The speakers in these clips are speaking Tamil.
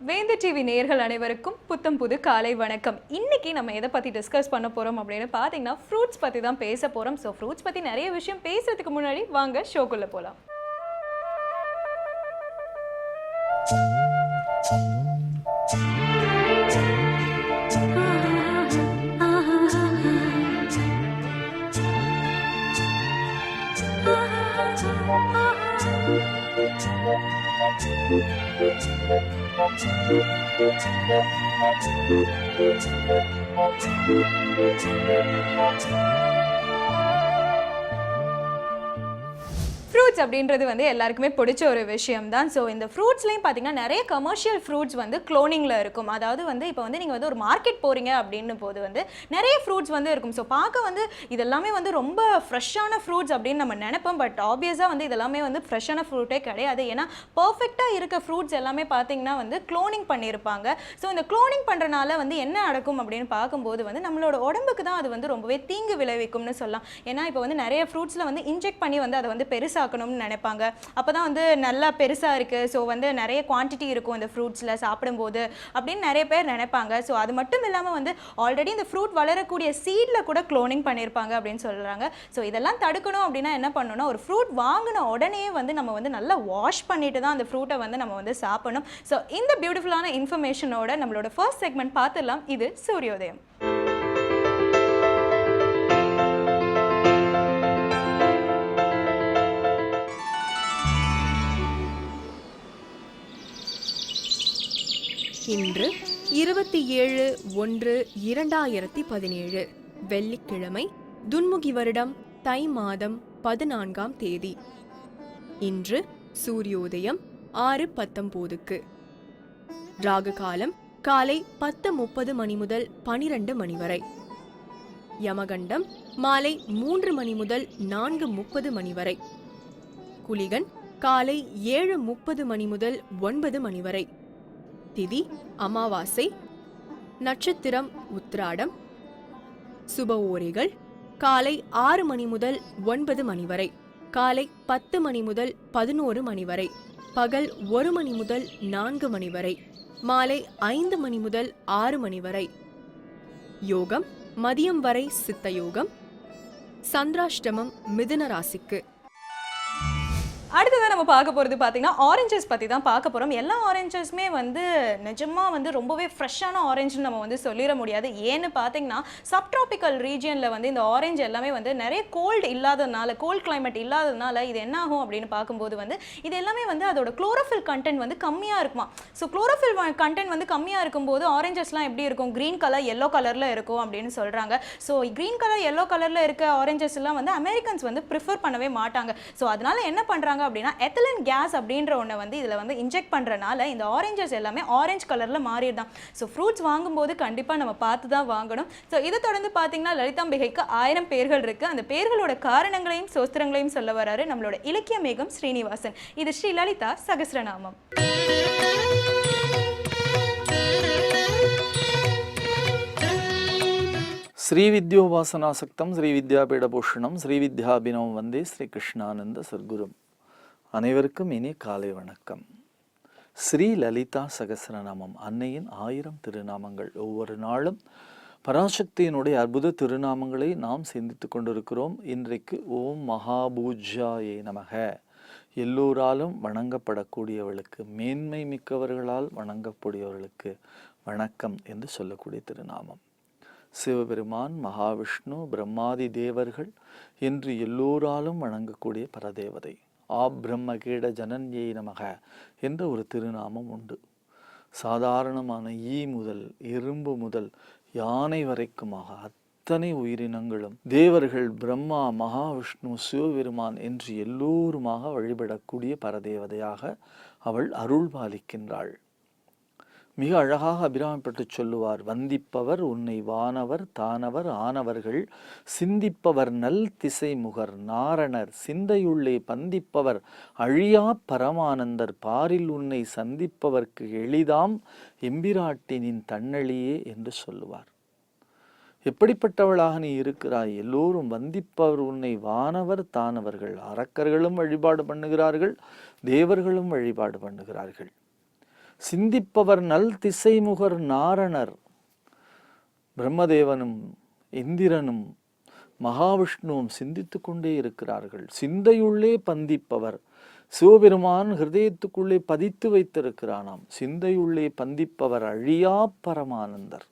வேந்த டிவி நேயர்கள் அனைவருக்கும் புத்தம் புது காலை வணக்கம். இன்னைக்கு நம்ம எதை பத்தி டிஸ்கஸ் பண்ண போறோம் அப்படின்னு பாத்தீங்கன்னா ஃப்ரூட்ஸ் பத்தி தான் பேச போறோம். ஸோ ஃப்ரூட்ஸ் பத்தி நிறைய விஷயம் பேசுறதுக்கு முன்னாடி வாங்க ஷோக்குள்ள போலாம். ஃப்ரூட்ஸ் அப்படின்றது வந்து எல்லாருக்குமே பிடிச்ச ஒரு விஷயம் தான். ஸோ இந்த ஃப்ரூட்ஸ்லையும் பார்த்தீங்கன்னா நிறைய கமர்ஷியல் ஃப்ரூட்ஸ் வந்து க்ளோனிங்கில் இருக்கும். அதாவது வந்து இப்போ வந்து நீங்கள் வந்து ஒரு மார்க்கெட் போகிறீங்க அப்படின்னு போது வந்து நிறைய ஃப்ரூட்ஸ் வந்து இருக்கும். ஸோ பார்க்க வந்து இதெல்லாமே வந்து ரொம்ப ஃப்ரெஷ்ஷான ஃப்ரூட்ஸ் அப்படின்னு நம்ம நினைப்போம். பட் ஆப்வியஸாக வந்து இதெல்லாமே வந்து ஃப்ரெஷ்ஷான ஃப்ரூட்டே கிடையாது. ஏன்னா பர்ஃபெக்டாக இருக்க ஃப்ரூட்ஸ் எல்லாமே பார்த்தீங்கன்னா வந்து க்ளோனிங் பண்ணியிருப்பாங்க. ஸோ இந்த க்ளோனிங் பண்ணுறனால வந்து என்ன நடக்கும் அப்படின்னு பார்க்கும்போது வந்து நம்மளோட உடம்புக்கு தான் அது வந்து ரொம்பவே தீங்கு விளைவிக்கும்னு சொல்லலாம். ஏன்னா இப்போ வந்து நிறைய ஃப்ரூட்ஸில் வந்து இன்ஜெக்ட் பண்ணி வந்து அதை வந்து பெருசாக்கணும்னு நினைப்பாங்க. அப்பதான் வந்து நல்லா பெருசா இருக்கு, ஸோ வந்து நிறைய குவான்டிட்டி இருக்கும் இந்த ஃப்ரூட்ஸ்ல சாப்பிடும்போது அப்படின்னு நிறைய பேர் நினைப்பாங்க. ஸோ அது மட்டும் இல்லாமல் வந்து ஆல்ரெடி இந்த ஃப்ரூட் வளரக்கூடிய சீட்ல கூட க்ளோனிங் பண்ணியிருப்பாங்க அப்படின்னு சொல்றாங்க. ஸோ இதெல்லாம் தடுக்கணும் அப்படின்னா என்ன பண்ணணும்னா, ஒரு ஃப்ரூட் வாங்கின உடனே வந்து நம்ம வந்து நல்லா வாஷ் பண்ணிட்டு தான் அந்த ஃப்ரூட்டை வந்து நம்ம வந்து சாப்பிடணும். ஸோ இந்த பியூட்டிஃபுல்லான இன்ஃபர்மேஷனோட நம்மளோட ஃபர்ஸ்ட் செக்மெண்ட் பார்த்துடலாம். இது சூரியோதயம். இன்று 27/1/2017 வெள்ளிக்கிழமை, துன்முகி வருடம் தை மாதம் 14ஆம் தேதி. இன்று சூரியோதயம் 6:19க்கு. ராகு காலம் காலை 10:30 மணி முதல் 12 மணி வரை. யமகண்டம் மாலை 3 மணி முதல் 4:30 மணி வரை. குளிகன் காலை 7:30 மணி முதல் 9 மணி வரை. திதி அமாவாசை. நட்சத்திரம் உத்திராடம். சுப ஓரைகள் காலை 6 மணி முதல் 9 மணி வரை, காலை 10 மணி முதல் 11 மணி வரை, பகல் 1 மணி முதல் 4 மணி வரை, மாலை 5 மணி முதல் 6 மணி வரை. யோகம் மதியம் வரை சித்த யோகம். சந்திராஷ்டமம் மிதுன ராசிக்கு. அடுத்ததான் நம்ம பார்க்க போகிறது பார்த்தீங்கன்னா ஆரஞ்சஸ் பற்றி தான் பார்க்க போகிறோம். எல்லா ஆரஞ்சஸுமே வந்து நிஜமாக வந்து ரொம்பவே ஃப்ரெஷ்ஷான ஆரஞ்சுன்னு நம்ம வந்து சொல்லிட முடியாது. ஏன்னு பார்த்தீங்கன்னா சப்ட்ராபிக்கல் ரீஜியனில் வந்து இந்த ஆரஞ்சு எல்லாமே வந்து நிறைய கோல்டு இல்லாததுனால, கோல்ட் கிளைமேட் இல்லாததுனால இது என்ன ஆகும் அப்படின்னு பார்க்கும்போது வந்து இது எல்லாமே வந்து அதோட குளோரோஃபில் கண்டென்ட் வந்து கம்மியாக இருக்குமா. ஸோ குளோரோஃபில் கண்டென்ட் வந்து கம்மியாக இருக்கும்போது ஆரஞ்சஸ்லாம் எப்படி இருக்கும், க்ரீன் கலர் எல்லோ கலரில் இருக்கும் அப்படின்னு சொல்கிறாங்க. ஸோ க்ரீன் கலர் எல்லோ கலரில் இருக்க ஆரஞ்சஸ் எல்லாம் வந்து அமெரிக்கன்ஸ் வந்து ப்ரிஃபர் பண்ணவே மாட்டாங்க. ஸோ அதனால என்ன பண்ணுறாங்க அப்படின்னா எத்திலன் கேஸ் அப்படின்ற ஒன்றை வந்து இதில் வந்து இன்ஜெக்ட் பண்ணுறனால இந்த ஆரஞ்சஸ் எல்லாமே ஆரஞ்சு கலரில் மாறிடுதான். ஸோ ஃப்ரூட்ஸ் வாங்கும்போது கண்டிப்பாக நம்ம பார்த்து தான் வாங்கணும். ஸோ இதை தொடர்ந்து பார்த்தீங்கன்னா லலிதாம்பிகைக்கு 1000 பேர்கள் இருக்குது. அந்த பேர்களோட காரணங்களையும் சோஸ்திரங்களையும் சொல்ல வராரு நம்மளோட இலக்கிய மேகம் ஸ்ரீனிவாசன். இது ஸ்ரீ லலிதா சகஸ்ரநாமம். ஸ்ரீவித்யோபாசனாசக்தம் ஸ்ரீவித்யாபீடபூஷணம் ஸ்ரீவித்யாபினவம் வந்தே ஸ்ரீ கிருஷ்ணானந்த சர்க்குரும். அனைவருக்கும் இனி காலை வணக்கம். ஸ்ரீ லலிதா சகஸ்ரநாமம், அன்னையின் 1000 திருநாமங்கள். ஒவ்வொரு நாளும் பராசக்தியினுடைய அற்புத திருநாமங்களை நாம் சிந்தித்து கொண்டிருக்கிறோம். இன்றைக்கு ஓம் மகாபூஜ்யாயே நமக, எல்லோராலும் வணங்கப்படக்கூடியவர்களுக்கு, மேன்மை மிக்கவர்களால் வணங்கக்கூடியவர்களுக்கு வணக்கம் என்று சொல்லக்கூடிய திருநாமம். சிவபெருமான், மகாவிஷ்ணு, பிரம்மாதி தேவர்கள் என்று எல்லோராலும் வணங்கக்கூடிய பரதேவதை. பிரம்மகீட ஜனன்யை நமக என்ற ஒரு திருநாமம் உண்டு. சாதாரணமான ஈ முதல் எறும்பு முதல் யானை வரைக்குமாக அத்தனை உயிரினங்களும் தேவர்கள், பிரம்மா, மகாவிஷ்ணு, சிவபெருமான் என்று எல்லோருமாக வழிபடக்கூடிய பரதேவதையாக அவள் அருள் பாலிக்கின்றாள். மிக அழகாக அபிராமப்பட்டு சொல்லுவார், வந்திப்பவர் உன்னை வானவர் தானவர் ஆனவர்கள், சிந்திப்பவர் நல் திசை முகர் நாரணர், சிந்தையுள்ளே பந்திப்பவர் அழியா பரமானந்தர், பாரில் உன்னை சந்திப்பவர்க்கு எளிதாம் எம்பிராட்டினின் தன்னழியே என்று சொல்லுவார். எப்படிப்பட்டவளாக நீ இருக்கிறாய்? எல்லோரும் வந்திப்பவர் உன்னை வானவர் தானவர்கள், அரக்கர்களும் வழிபாடு பண்ணுகிறார்கள், தேவர்களும் வழிபாடு பண்ணுகிறார்கள். சிந்திப்பவர் நல் திசைமுகர் நாரணர். பிரம்மதேவனும் இந்திரனும் மகாவிஷ்ணுவும் சிந்தித்து கொண்டே இருக்கிறார்கள். சிந்தையுள்ளே பந்திப்பவர் சிவபெருமான் ஹிருதயத்துக்குள்ளே பதித்து வைத்திருக்கிறானாம். சிந்தையுள்ளே பந்திப்பவர் அழியா பரமானந்தர்.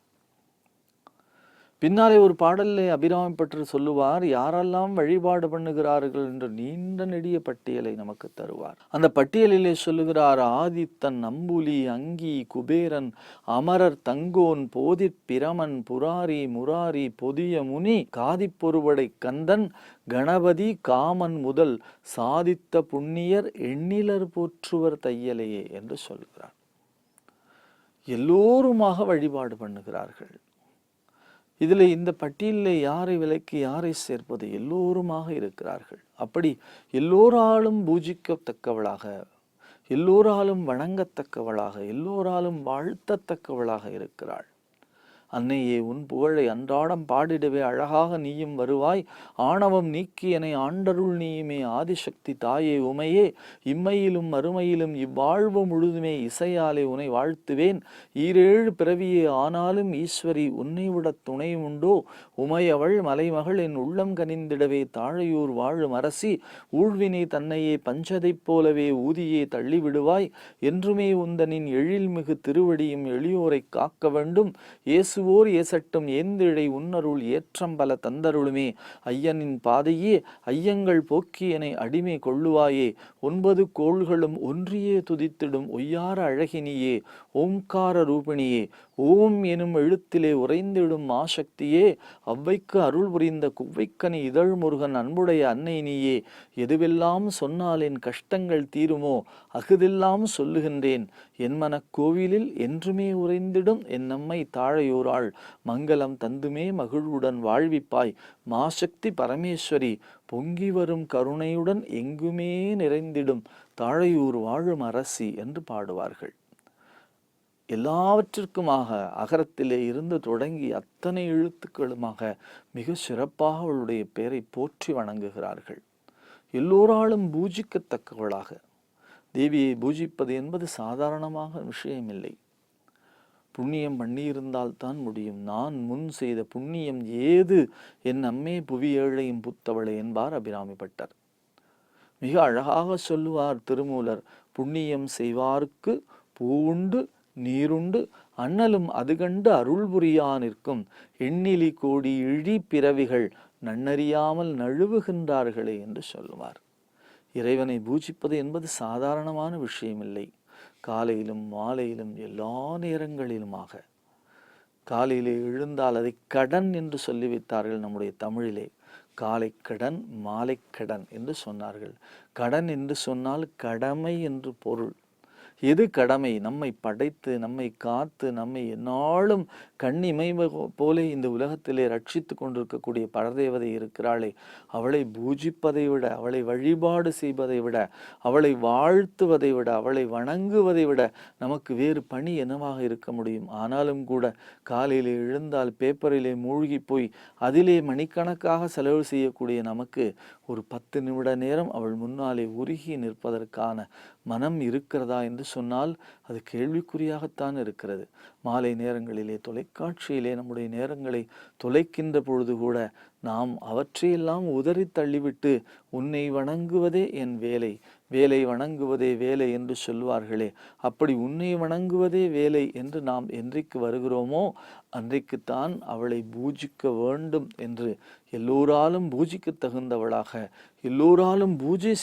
பின்னாலே ஒரு பாடல்ல அபிராமி பற்றி சொல்லுவார், யாரெல்லாம் வழிபாடு பண்ணுகிறார்கள் என்று நீண்ட நெடிய பட்டியலை நமக்கு தருவார். அந்த பட்டியலிலே சொல்லுகிறார், ஆதித்தன், அம்புலி, அங்கி, குபேரன், அமரர், தங்கோன், போதிற் பிரமன், புராரி, முராரி, பொதிய முனி, காதிப்பொருவடை கந்தன், கணபதி, காமன் முதல் சாதித்த புண்ணியர் எண்ணிலர் போற்றுவர் தையலையே என்று சொல்கிறார். எல்லோருமாக வழிபாடு பண்ணுகிறார்கள். இதில் இந்த பட்டியலில் யாரை விலக்கி யாரை சேர்ப்பது? எல்லோருமாக இருக்கிறார்கள். அப்படி எல்லோராலும் பூஜிக்கத்தக்கவளாக, எல்லோராலும் வணங்கத்தக்கவளாக, எல்லோராலும் வாழ்த்தத்தக்கவளாக இருக்கிறாள். அன்னையே, உன் புகழை அன்றாடம் பாடிடவே அழகாக நீயும் வருவாய். ஆணவம் நீக்கி என ஆண்டருள் நீயுமே. ஆதிசக்தி தாயே உமையே, இம்மையிலும் மறுமையிலும் இவ்வாழ்வு முழுதுமே இசையாலே உன்னை வாழ்த்துவேன். ஈரேழு பிறவியே ஆனாலும் ஈஸ்வரி, உன்னை விட துணை உண்டோ? உமையவள் மலைமகள் என் உள்ளம் கனிந்திடவே. தாழையூர் வாழும் அரசி, ஊழ்வினை தன்னையே பஞ்சதைப் போலவே ஊதியே தள்ளிவிடுவாய். என்றுமே உந்தனின் எழில்மிகு திருவடியும் எளியோரை காக்க வேண்டும். இயேசுவோர் ஏசட்டும் ஏந்திழை உன்னருள் ஏற்றம்பல தந்தருளுமே. ஐயனின் பாதையே, ஐயங்கள் போக்கியனை அடிமை கொள்ளுவாயே. 9 கோள்களும் ஒன்றியே துதித்திடும் ஒய்யார அழகினியே. ஓம்கார ரூபிணியே, ஓம் எனும் எழுத்திலே உறைந்திடும் மாசக்தியே. அவ்வைக்கு அருள் புரிந்த குவ்வைக்கனி இதழ் முருகன் அன்புடைய அன்னை நீயே. எதுவெல்லாம் சொன்னால் என் கஷ்டங்கள் தீருமோ? அகுதெல்லாம் சொல்லுகின்றேன். என் மனக் கோவிலில் என்றுமே உறைந்திடும் என் நம்மை தாழையோராள். மங்களம் தந்துமே மகிழ்வுடன் வாழ்விப்பாய். மாசக்தி பரமேஸ்வரி, பொங்கி வரும் கருணையுடன் எங்குமே நிறைந்திடும் தாழையூர் வாழும் அரசி என்று பாடுவார்கள். எல்லாவற்றிற்குமாக அகரத்திலே இருந்து தொடங்கி அத்தனை எழுத்துக்களுமாக மிக சிறப்பாக அவளுடைய பெயரை போற்றி வணங்குகிறார்கள். எல்லோராலும் பூஜிக்கத்தக்கவளாக தேவியை பூஜிப்பது என்பது சாதாரணமாக விஷயமில்லை. புண்ணியம் பண்ணியிருந்தால்தான் முடியும். நான் முன் செய்த புண்ணியம் ஏது என் அம்மே புவி ஏழையும் புத்தவளை என்பார் அபிராமி பட்டர். மிக அழகாக சொல்லுவார் திருமூலர், புண்ணியம் செய்வார்க்கு பூவுண்டு நீருண்டு அண்ணலும் அது கண்டு அருள் புரியா நிற்கும். எண்ணிலி கோடி இழி பிறவிகள் நன்னறியாமல் நழுவுகின்றார்களே என்று சொல்லுவார். இறைவனை பூஜிப்பது என்பது சாதாரணமான விஷயமில்லை. காலையிலும் மாலையிலும் எல்லா நேரங்களிலுமாக. காலையிலே எழுந்தால் அதை கடன் என்று சொல்லி வைத்தார்கள் நம்முடைய தமிழிலே. காலை கடன், மாலை கடன் என்று சொன்னார்கள். கடன் என்று சொன்னால் கடமை என்று பொருள். எது கடமை? நம்மை படைத்து நம்மை காத்து நம்மை எந்நாளும் கண்ணிமை போலே இந்த உலகத்திலே ரட்சித்து கொண்டிருக்கக்கூடிய பரதேவதை இருக்கிறாளே, அவளை பூஜிப்பதை விட, அவளை வழிபாடு செய்வதை விட, அவளை வாழ்த்துவதை விட, அவளை வணங்குவதை விட நமக்கு வேறு பணி என்னவாக இருக்க முடியும்? ஆனாலும் கூட காலையிலே எழுந்தால் பேப்பரிலே மூழ்கி போய் அதிலே மணிக்கணக்காக செலவு செய்யக்கூடிய நமக்கு ஒரு 10 நிமிட நேரம் அவள் முன்னாலே உருகி நிற்பதற்கான மனம் இருக்கிறதா என்று சொன்னால் அது கேள்விக்குறியாகத்தான் இருக்கிறது. மாலை நேரங்களிலே தொலைக்காட்சியிலே நம்முடைய நேரங்களை தொலைக்கின்ற பொழுது கூட நாம் அவற்றையெல்லாம் உதறி தள்ளிவிட்டு உன்னை வணங்குவதே என் வேலை, வேலை வணங்குவதே வேலை என்று சொல்வார்களே, அப்படி உன்னை வணங்குவதே வேலை என்று நாம் என்றைக்கு வருகிறோமோ அன்றைக்குத்தான் அவளை பூஜிக்க வேண்டும் என்று, எல்லோராலும் பூஜிக்க தகுந்தவளாக, எல்லோராலும் பூஜை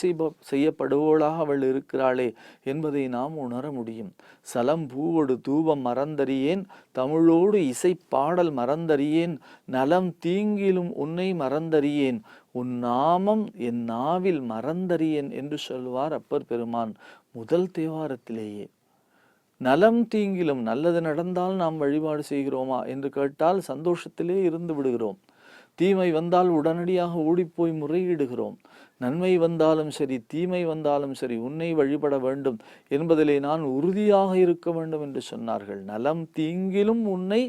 செய்யப்படுவவளாக அவள் இருக்கிறாளே என்பதை நாம் உணர முடியும். சலம் பூவோடு தூபம் மறந்தறியேன், தமிழோடு இசை பாடல் மறந்தறியேன், நலம் தீங்கிலும் உன்னை மறந்தறியேன், உன் நாமம் என் நாவில் மறந்தறியேன் என்று சொல்வார் அப்பர் பெருமான் முதல் தேவாரத்திலேயே. நலம் தீங்கிலும், நல்லது நடந்தால் நாம் வழிபாடு செய்கிறோமா என்று கேட்டால் சந்தோஷத்திலே இருந்து விடுகிறோம். தீமை வந்தால் உடனடியாக ஓடிப்போய் முறையிடுகிறோம். நன்மை வந்தாலும் சரி, தீமை வந்தாலும் சரி, உன்னை வழிபட வேண்டும் என்பதிலே நான் உறுதியாக இருக்க வேண்டும் என்று சொன்னார்கள். நலம் தீங்கிலும் உன்னை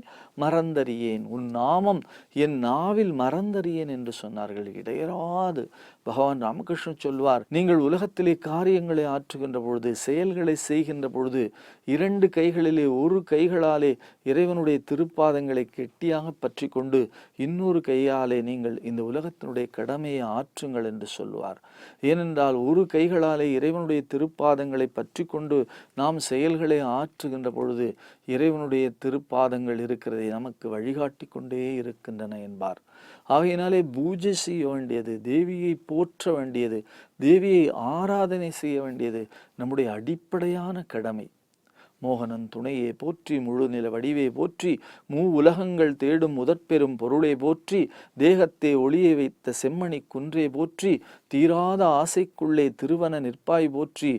மறந்தறியேன், உன் நாமம் என் நாவில் மறந்தறியேன் என்று சொன்னார்கள். இடையராது பகவான் ராமகிருஷ்ணன் சொல்வார், நீங்கள் உலகத்திலே காரியங்களை ஆற்றுகின்ற பொழுது, செயல்களை செய்கின்ற பொழுது, 2 கைகளிலே ஒரு கைகளாலே இறைவனுடைய திருப்பாதங்களை கெட்டியாக பற்றி கொண்டு இன்னொரு கையாலே நீங்கள் இந்த உலகத்தினுடைய கடமையை ஆற்றுங்கள் என்று சொல்லுவார். ஏனென்றால் ஒரு கைகளாலே இறைவனுடைய திருப்பாதங்களை பற்றி கொண்டு நாம் செயல்களை ஆற்றுகின்ற பொழுது இறைவனுடைய திருப்பாதங்கள் இருக்கிறதை நமக்கு வழிகாட்டி கொண்டே இருக்கின்றன என்பார். ஆகையினாலே பூஜை செய்ய வேண்டியது, தேவியை போற்ற வேண்டியது, தேவியை ஆராதனை செய்ய வேண்டியது நம்முடைய அடிப்படையான கடமை. மோகனன் துணையே போற்றி, முழு நில வடிவே போற்றி, உலகங்கள் தேடும் முதற்பெரும் பொருளே போற்றி, தேகத்தை ஒளியை வைத்த செம்மணி குன்றே போற்றி, தீராத ஆசைக்குள்ளே திருவன நிற்பாய் போற்றி,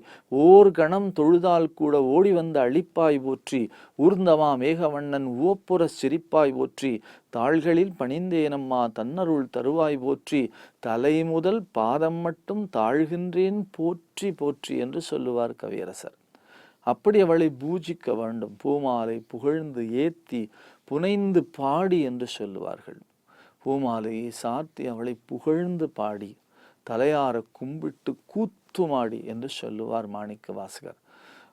ஓர் கணம் தொழுதால் கூட ஓடி வந்த அழிப்பாய் போற்றி, ஊர்ந்தமா மேகவண்ணன் உவப்புற சிரிப்பாய் போற்றி, தாள்களில் பணிந்தேனம்மா தன்னருள் தருவாய் போற்றி, தலை முதல் பாதம் மட்டும் தாழ்கின்றேன் போற்றி போற்றி என்று சொல்லுவார் கவியரசர். அப்படி அவளை பூஜிக்க வேண்டும். பூமாலை புகழ்ந்து ஏத்தி புனைந்து பாடி என்று சொல்லுவார்கள். பூமாலையை சாத்தி அவளை புகழ்ந்து பாடி தலையார கும்பிட்டு கூத்துமாடி என்று சொல்லுவார் மாணிக்க வாசகர்.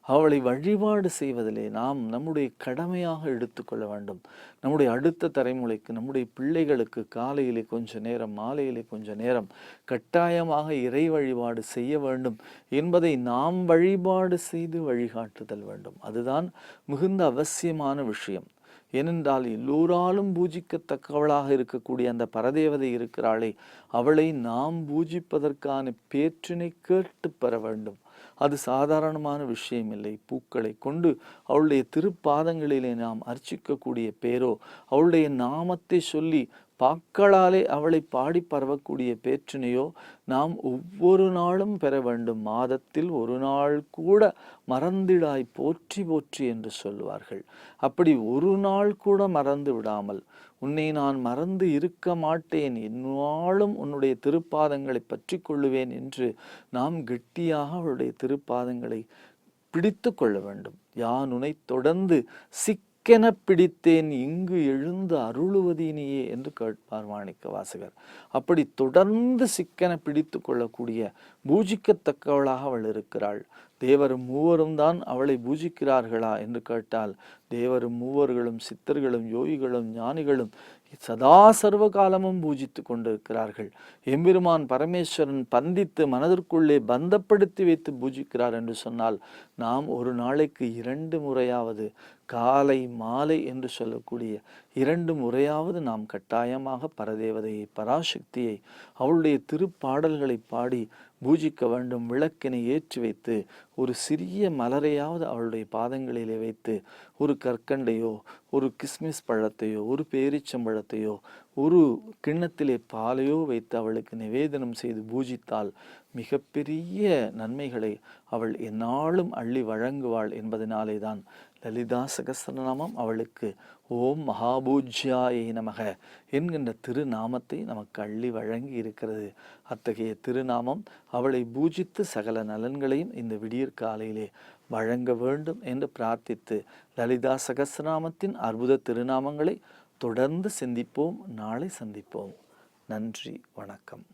அவளை வழிபாடு செய்வதிலே நாம் நம்முடைய கடமையாக எடுத்துக்கொள்ள வேண்டும். நம்முடைய அடுத்த தலைமுறைக்கு, நம்முடைய பிள்ளைகளுக்கு காலையிலே கொஞ்ச நேரம், மாலையிலே கொஞ்ச நேரம் கட்டாயமாக இறை வழிபாடு செய்ய வேண்டும் என்பதை நாம் வழிபாடு செய்து வழிகாட்டுதல் வேண்டும். அதுதான் மிகுந்த அவசியமான விஷயம். ஏனென்றால் எல்லோராலும் பூஜிக்கத்தக்கவளாக இருக்கக்கூடிய அந்த பரதேவதை இருக்கிறாளே, அவளை நாம் பூஜிப்பதற்கான பேற்றினை கேட்டு பெற வேண்டும். அது சாதாரணமான விஷயம் இல்லை. பூக்களை கொண்டு அவளுடைய திருப்பாதங்களிலே நாம் அர்ச்சிக்கக்கூடிய பேரோ, அவளுடைய நாமத்தை சொல்லி பாக்களாலே அவளை பாடி பரவக்கூடிய பேற்றினையோ நாம் ஒவ்வொரு நாளும் பெற வேண்டும். மாதத்தில் ஒரு நாள் கூட மறந்திடாய் போற்றி போற்றி என்று சொல்லுவார்கள். அப்படி ஒரு நாள் கூட மறந்து விடாமல், உன்னை நான் மறந்து இருக்க மாட்டேன், எந்நாளும் உன்னுடைய திருப்பாதங்களை பற்றி கொள்ளுவேன் என்று நாம் கெட்டியாக அவளுடைய திருப்பாதங்களை பிடித்து கொள்ள வேண்டும். யான் உன்னை தொடர்ந்து சிக்கென பிடித்தேன், இங்கு எழுந்து அருளுவதினியே என்று கேட்பார் மாணிக்க வாசகர். அப்படி தொடர்ந்து சிக்கென பிடித்து கொள்ளக்கூடிய பூஜிக்கத்தக்கவளாக அவள் இருக்கிறாள். தேவரும் மூவரும் தான் அவளை பூஜிக்கிறார்களா என்று கேட்டால், தேவரும் மூவர்களும் சித்தர்களும் யோகிகளும் ஞானிகளும் சதா சர்வ காலமும் பூஜித்து கொண்டிருக்கிறார்கள். எம்பெருமான் பரமேஸ்வரன் பந்தித்து மனதிற்குள்ளே பந்தப்படுத்தி வைத்து பூஜிக்கிறார் என்று சொன்னால், நாம் ஒரு நாளைக்கு 2 முறையாவது, காலை மாலை என்று சொல்லக்கூடிய 2 முறையாவது நாம் கட்டாயமாக பரதேவதையை, பராசக்தியை, அவளுடைய திருப்பாடல்களை பாடி பூஜிக்க வேண்டும். விளக்கினை ஏற்றி வைத்து ஒரு சிறிய மலரையாவது அவளுடைய பாதங்களிலே வைத்து, ஒரு கற்கண்டையோ, ஒரு கிஸ்மிஸ் பழத்தையோ, ஒரு பேரிச்சம்பழத்தையோ, ஒரு கிண்ணத்திலே பாலையோ வைத்து அவளுக்கு நிவேதனம் செய்து பூஜித்தால் மிகப்பெரிய நன்மைகளை அவள் எந்நாளும் அள்ளி வழங்குவாள் என்பதனாலே தான் லலிதா சகஸ்ரநாமம் அவளுக்கு ஓம் மகாபூஜ்யாயை நமக என்கின்ற திருநாமத்தை நமக்கு அள்ளி வழங்கி இருக்கிறது. அத்தகைய திருநாமம் அவளை பூஜித்து சகல நலன்களையும் இந்த விடியற் காலையிலே வழங்க வேண்டும் என்று பிரார்த்தித்து, லலிதா சகஸ்ரநாமத்தின் அற்புத திருநாமங்களை தொடர்ந்து சிந்திப்போம். நாளை சந்திப்போம். நன்றி, வணக்கம்.